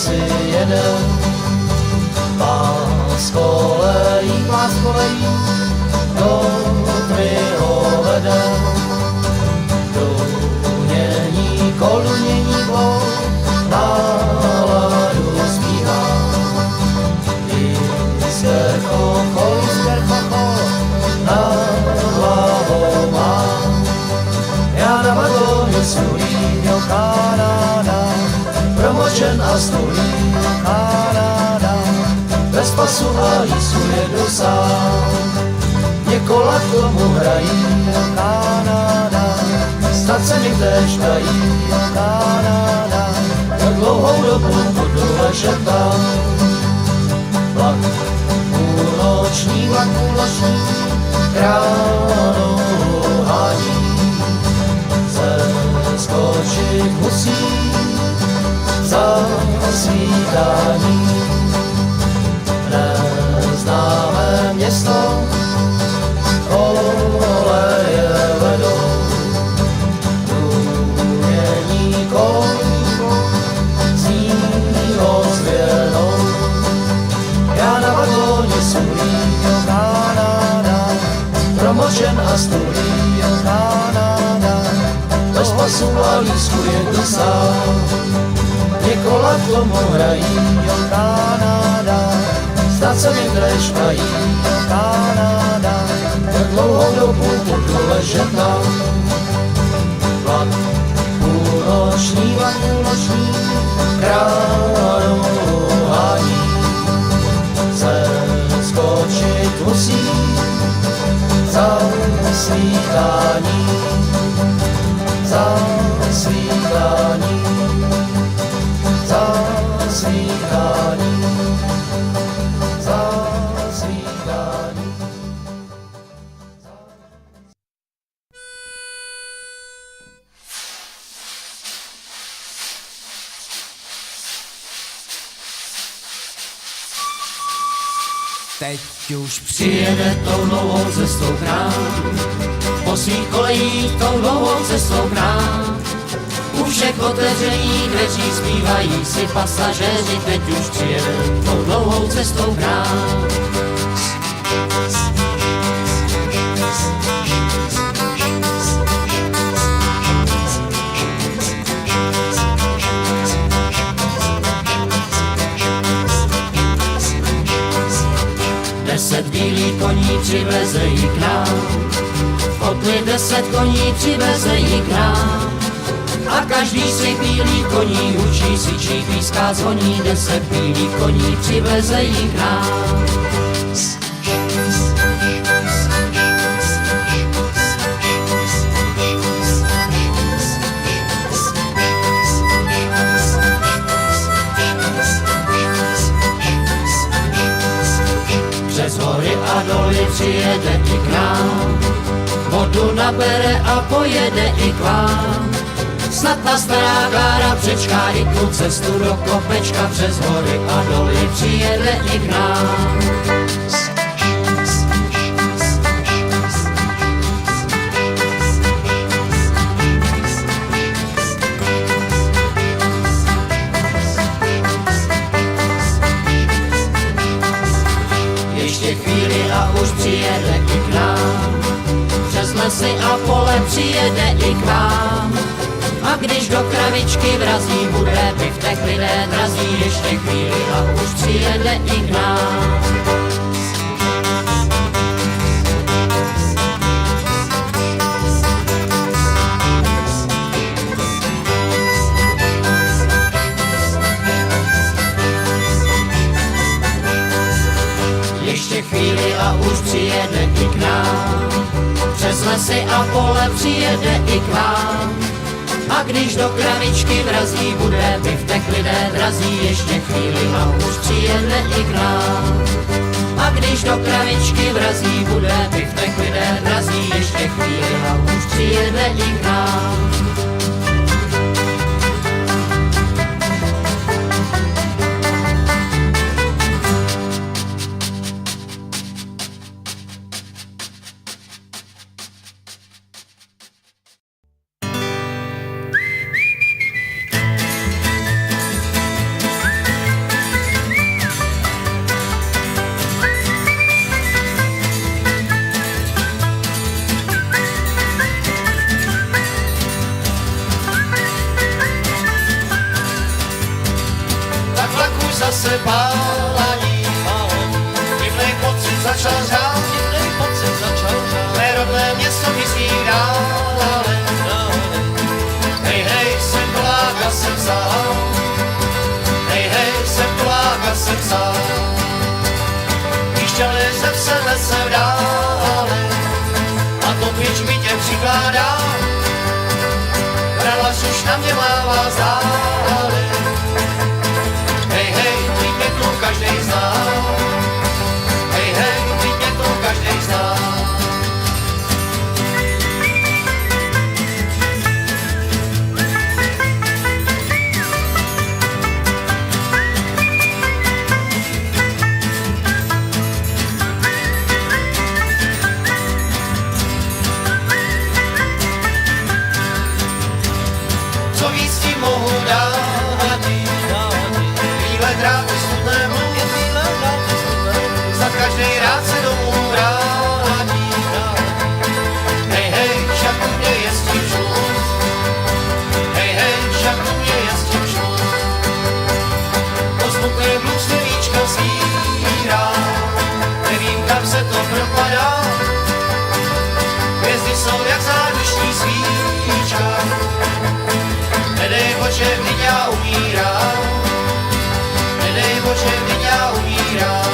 si jede. Pás kolejí, do tmy ho vede. Dunění kol, náladu zpívá. Jisker kochol, nad hlavou má. Já na vagóně stůlím, jo Kanada, promočen a stůlím, Kanada, bez pasu a jízdu jedu sám. Mě kola k tomu hrají, jo Kanada, stace mi téžkají, jo Kanada, tak dlouhou dobu budu ležet tam. Vlak půlnoční, kránu hání, zeskočit musí za svítání. Neznámé město, koleje vedou, dunění kol zní ozvěnou. Já na vagóně stůlím, jo Kanada, promočen a stůlím, jo Kanada, bez pasu a lístku jedu sám. Mě kola k tomu hrají, jo Kanada, stace mi tréškají, jo Kanada, jak dlouhou dobu budu ležet tam. Vlak půlnoční, kránu hání, zeskočit musí za svítání, za svítání, za svítání, za svítání. Teď už přijede tou novou cestou k nám, po svých kolejích tou novou cestou k nám. U všech otevřených dveří zpívají si pasažéři, teď už přijede tou novou cestou k nám. Deset bílých koní přiveze jí k nám, opět 10 koní přiveze jí k nám. A každý z těch bílých koní učí, svičí, píská, zvoní, 10 bílých koní přiveze jí k nám. Přes hory a doly přijede i k nám, vodu nabere a pojede i k vám. Snad ta stará Klára přečká i tu cestu do kopečka, přes hory a doly přijede i k nám. Ještě chvíli a už přijede i k nám, přes lesy a pole přijede i k vám. A když do kravičky vrazí, bude by v těch lidé drazí, ještě chvíli a už přijede i k nám. Ještě chvíli a už přijede i k nám, přes lesy a pole přijede i k vám. A když do kravičky vrazí, bude by v těch lidé drazí, ještě chvíli a už přijede i k nám. A když do kravičky vrazí, bude by v těch lidé drazí, ještě chvíli a už přijede i k nám. pálení. Divnej pocit začal řád, mé rodné město mizí dále. Hej, hej, jsem Polák a jsem sám. Hej, hej, jsem Polák a jsem sám. Píšťaly jsem se lesem dále a to pěč mi tě přikládá. Vralaš už na mě mává zdále. Hej, hej, teď mě tu každej zná. Hej, hej, teď mě tu každej zná. Co víc ti mohu dát, bílé dráty smutné mluv, za každej rád se domů vrátí. Hej, hej, však u mě je s tím šluz. Hej, hej, však u mě je s tím šluz. To smutné bluh svěvíčka svírá, nevím kam se to propadá. Hvězdy jsou jak zádušní svíčka. Nedej Bože, vždyť já umírám. Nedej Bože, vždyť já umírám.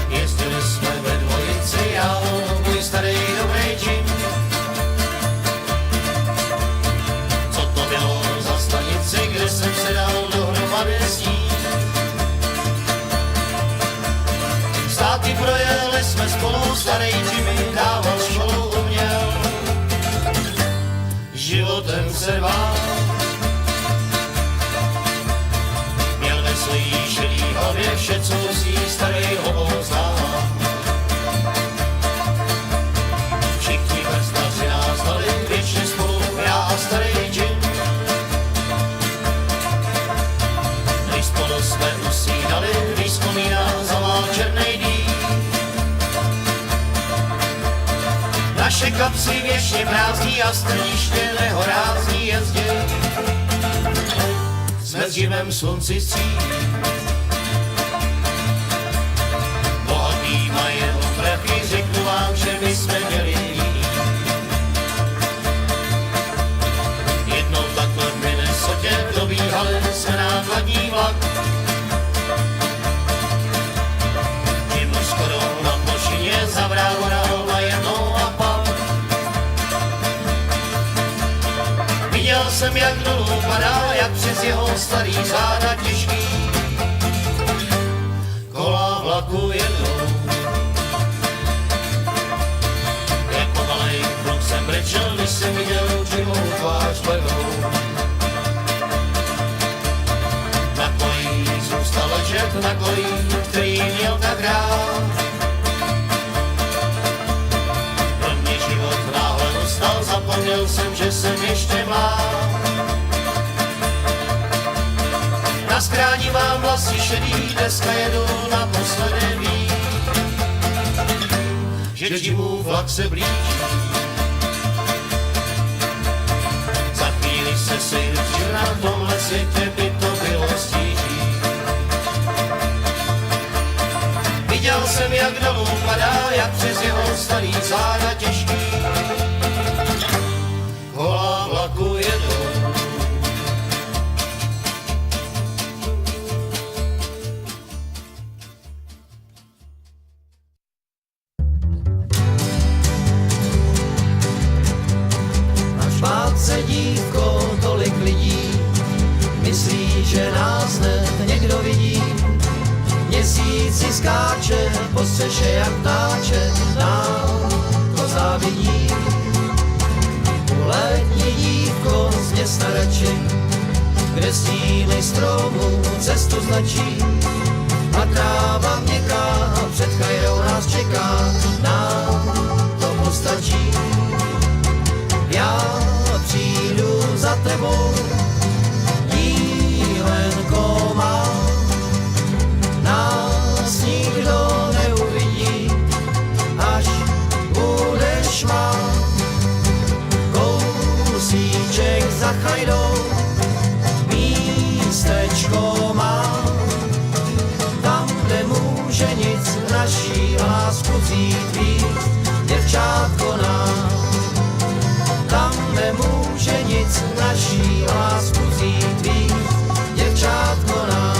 Jezdili jsme ve dvojici, já, můj starý dobrý džin. Co to bylo za stanici, kde jsem se dal dohromady s ním? Státy projeli jsme spolu, starý Jimmy dával školu, uměl životem se rvát. Měl ve svojí šedý hlavě vše, co musí starý hobou znát. Všichni vrstnaři nás dali věčně spolu, já a starý Jim. Když spolu jsme usínali, když vzpomíná zavál černej dým. Naše kapsy věčně prázdní a strniště nehorázní jezdí. Jsme s Jimem slunci stříc. Bohatý majetok prachy, řeknu vám, že my jsme měli jiný. Jednou takhle v Minnesotě dobíhali jsme nákladní vlak. Jimu skoro na plošině zavrávoral najednou a pak. Viděl jsem, jak dolů padá, jak přes jeho starý záda těžký kola vlaku jedou. Jako malej kluk jsem brečel, když jsem viděl Jimovou tvář levou. Na koleji zůstal ležet, na koleji, který měl tak rád. Pro mě život náhle dostal, zapomněl jsem, že jsem ještě mlád. Na skráni mám vlasy šedý, dneska jedu naposledy ví, že Jimův vlak se blíží. Za chvíli se sejdu, že na tomhle světě by to bylo stíží. Viděl jsem, jak dolů padá, jak přes jeho starý záda těžký kola vlaku jedou. Špátce dívko, tolik lidí, myslí, že nás hned někdo vidí. Měsíc si skáče po střeše jak ptáček, nám to závidí. Letní dívko z města Račin, kde stíny stromů cestu značí. A tráva měkká před chajrou nás čeká, Chajdou místečko má, tam, kde může nic naší lásku vzít víc, děvčátko nám. Tam nemůže nic naší lásku vzít víc, děvčátko nám.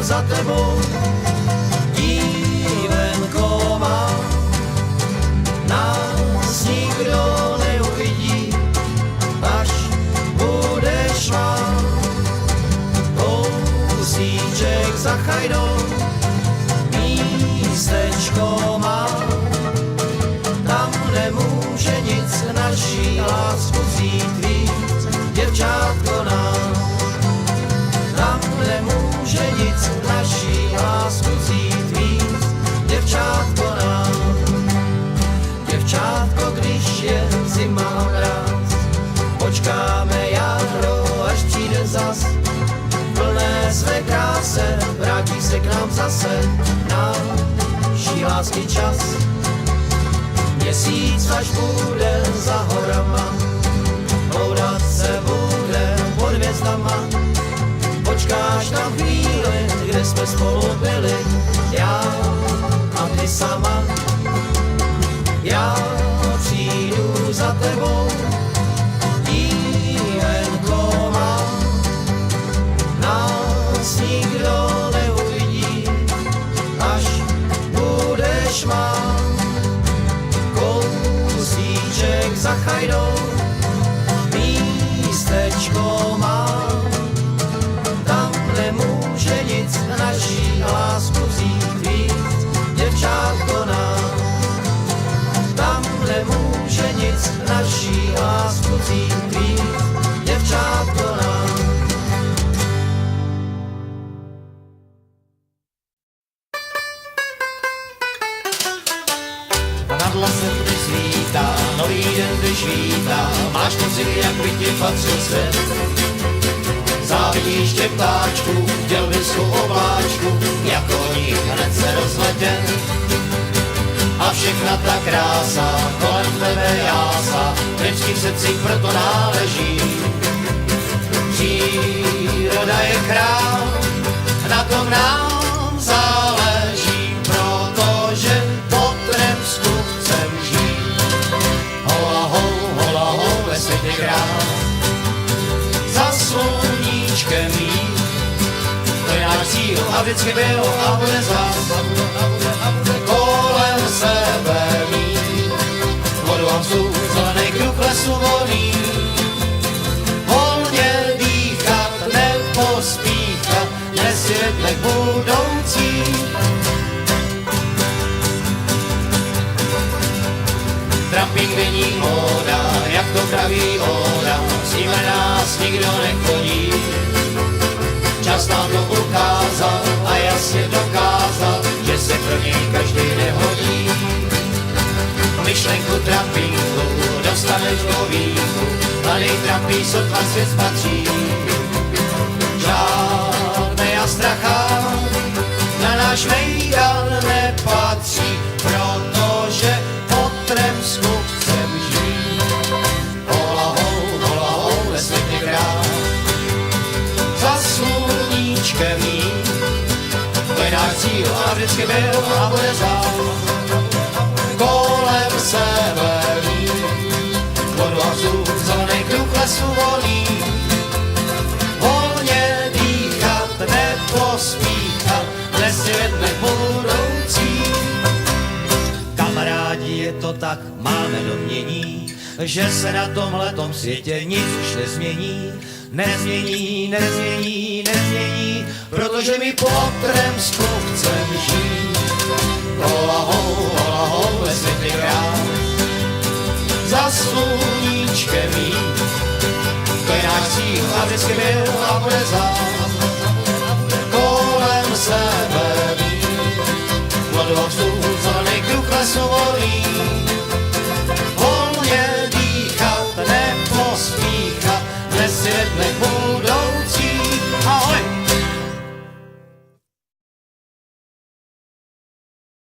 Za tebou, dívenko má, nás nikdo neuvidí, až budeš má. Kousíček za Chajdou, místečko má, tam nemůže nic naší lásku vzít víc, děvčátko nám. Tam nemůže nic naší lásku vzít víc, děvčátko nám. Děvčátko, když je zima a mráz, počkáme jaro, až přijde zas. Plné své kráse, vrátí se k nám zase náší lásky čas. Měsíc, až bude za horama, hloudat se bude pod hvězdama. Počkáš na chvíli, kde jsme spolu byli, já a ty sama. Já přijdu za tebou, dívenko má, nás nikdo neuvidí, až budeš má. Kousíček za Chajdou, místečko má, nemůže nic naší lásku vzít víc, děvčátko nám. Tam nemůže nic naší lásku vzít víc, děvčátko nám. Nad lasem ty svítá, nový den ty svítá, máš pocit, jak by ti patřil svět. Závidíš tě ptáčku, děl vysku obláčku, jako nich hned se rozletěn. A všechna ta krása, kolem tebe jásá, lidský v srdci proto náleží. Příroda je král, na tom nám záleží, protože pod Tremsku chcem žít. Hola ho, ve světě král, za sluníčkem jít. To je náš cíl a vždycky byl a bude zás. Kolem sebe mít vodu a vzduch, zelený kruh lesu volný. Volně dýchat, nepospíchat, nesvětle k budoucí. Trampík není móda, jak to praví óda, s nimi nás nikdo nechodí. Čas nám to ukázal a jasně dokázal, že se pro něj každý nehodí. Myšlenku trampínku dostaneš do víku, mladý trampí sotva svět spatří. Žádnej astrachán na náš mejdan nepatří, protože pod Tremsku chcem žít. Hola ho, ve světě král, za sluníčkem jít. To je náš cíl a vždycky byl a bude zás. Kolem sebe mít vodu a vzduch, zelený kruh lesu volný. Volně dýchat, nepospíchat, nesvětle budoucí. Kamarádi, je to tak, máme domění, že se na tomhletom světě nic už nezmění. Nezmění, protože mi pod Tremsku chcem žít. Hola ho, ve světě král, za sluníčkem nech